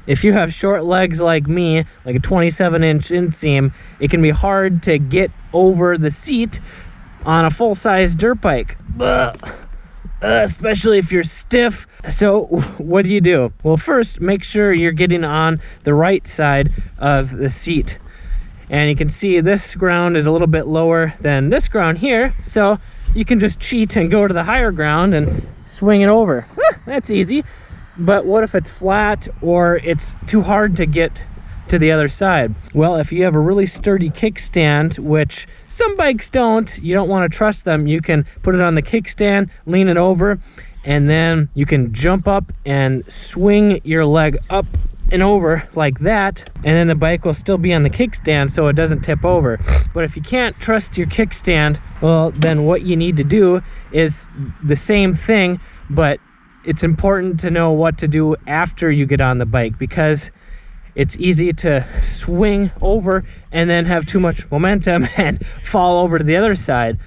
If you have short legs like me, like a 27-inch inseam, it can be hard to get over the seat on a full-size dirt bike. Especially if you're stiff. So what do? Well, first, make sure you're getting on the right side of the seat. And you can see this ground is a little bit lower than this ground here, so you can just cheat and go to the higher ground and swing it over. That's easy. But what if it's flat or it's too hard to get to the other side? Well, if you have a really sturdy kickstand, which some bikes don't, you don't want to trust them, you can put it on the kickstand, lean it over, and then you can jump up and swing your leg up and over like that, and then the bike will still be on the kickstand so it doesn't tip over. But if you can't trust your kickstand, well, then what you need to do is the same thing, but it's important to know what to do after you get on the bike, because it's easy to swing over and then have too much momentum and fall over to the other side.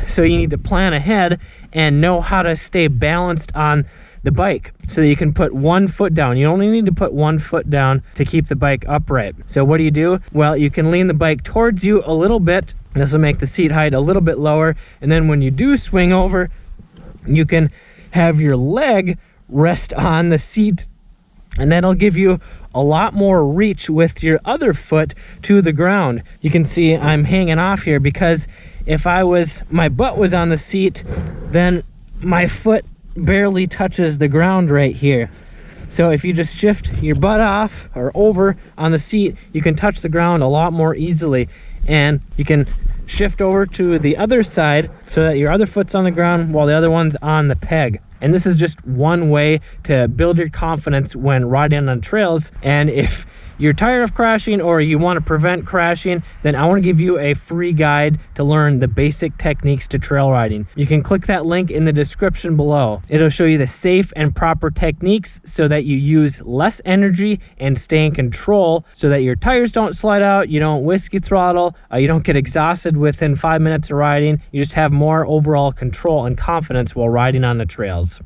So you need to plan ahead and know how to stay balanced on the bike so that you can put one foot down. You only need to put one foot down to keep the bike upright. So what do? Well, you can lean the bike towards you a little bit. This will make the seat height a little bit lower. And then when you do swing over, you can have your leg rest on the seat, and that'll give you a lot more reach with your other foot to the ground. You can see I'm hanging off here because if my butt was on the seat, then my foot barely touches the ground right here. So if you just shift your butt off or over on the seat, you can touch the ground a lot more easily, and you can shift over to the other side so that your other foot's on the ground while the other one's on the peg. And this is just one way to build your confidence when riding on trails. And if you're tired of crashing or you want to prevent crashing, then I want to give you a free guide to learn the basic techniques to trail riding. You can click that link in the description below. It'll show you the safe and proper techniques so that you use less energy and stay in control, so that your tires don't slide out, you don't whiskey throttle, you don't get exhausted within 5 minutes of riding. You just have more overall control and confidence while riding on the trails.